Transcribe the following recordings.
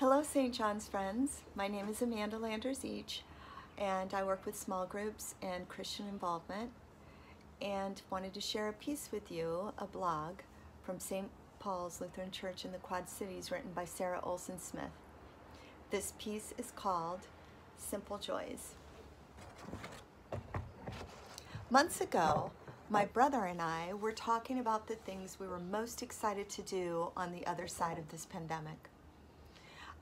Hello, St. John's friends. My name is Amanda Landers-Each, and I work with small groups and Christian involvement, and wanted to share a piece with you, a blog from St. Paul's Lutheran Church in the Quad Cities, written by Sarah Olson Smith. This piece is called Simple Joys. Months ago, my brother and I were talking about the things we were most excited to do on the other side of this pandemic.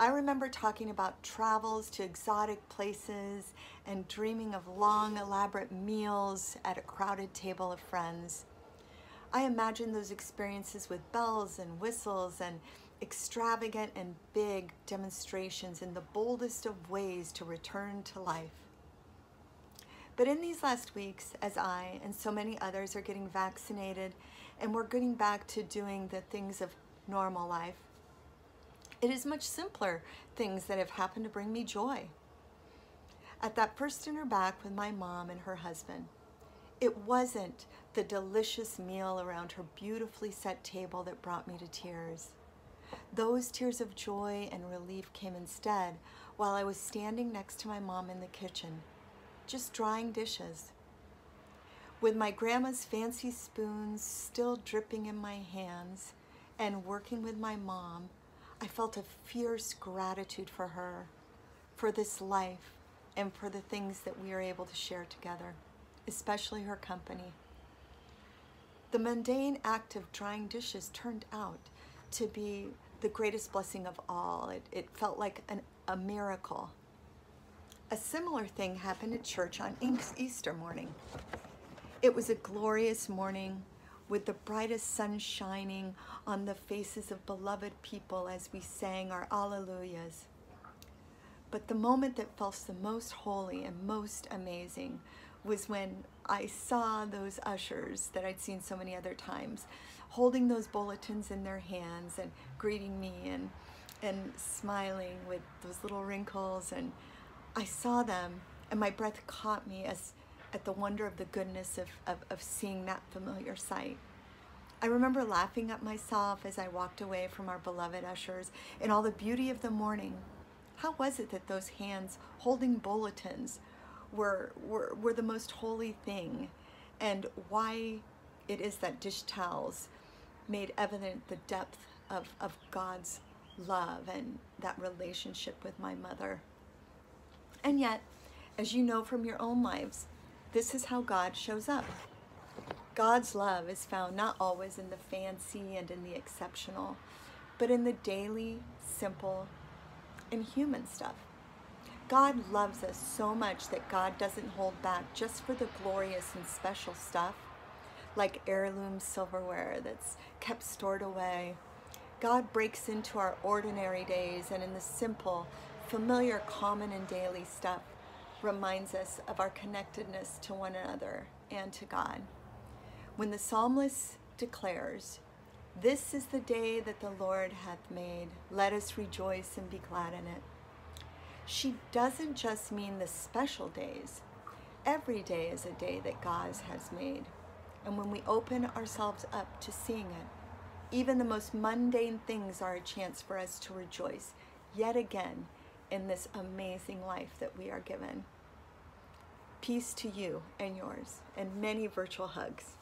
I remember talking about travels to exotic places and dreaming of long, elaborate meals at a crowded table of friends. I imagined those experiences with bells and whistles and extravagant and big demonstrations in the boldest of ways to return to life. But in these last weeks, as I and so many others are getting vaccinated and we're getting back to doing the things of normal life, it is much simpler things that have happened to bring me joy. At that first dinner back with my mom and her husband, it wasn't the delicious meal around her beautifully set table that brought me to tears. Those tears of joy and relief came instead while I was standing next to my mom in the kitchen, just drying dishes. With my grandma's fancy spoons still dripping in my hands and working with my mom, I felt a fierce gratitude for her, for this life, and for the things that we are able to share together, especially her company. The mundane act of drying dishes turned out to be the greatest blessing of all. It felt like a miracle. A similar thing happened at church on Easter morning. It was a glorious morning with the brightest sun shining on the faces of beloved people as we sang our Alleluias. But the moment that felt the most holy and most amazing was when I saw those ushers that I'd seen so many other times, holding those bulletins in their hands and greeting me and smiling with those little wrinkles. And I saw them and my breath caught me at the wonder of the goodness of seeing that familiar sight. I remember laughing at myself as I walked away from our beloved ushers in all the beauty of the morning. How was it that those hands holding bulletins were the most holy thing, and why it is that dish towels made evident the depth of God's love and that relationship with my mother. And yet, as you know from your own lives, this is how God shows up. God's love is found not always in the fancy and in the exceptional, but in the daily, simple, and human stuff. God loves us so much that God doesn't hold back just for the glorious and special stuff, like heirloom silverware that's kept stored away. God breaks into our ordinary days, and in the simple, familiar, common, and daily stuff reminds us of our connectedness to one another and to God. When the psalmist declares, "This is the day that the Lord hath made, let us rejoice and be glad in it," she doesn't just mean the special days. Every day is a day that God has made. And when we open ourselves up to seeing it, even the most mundane things are a chance for us to rejoice yet again in this amazing life that we are given. Peace to you and yours, and many virtual hugs.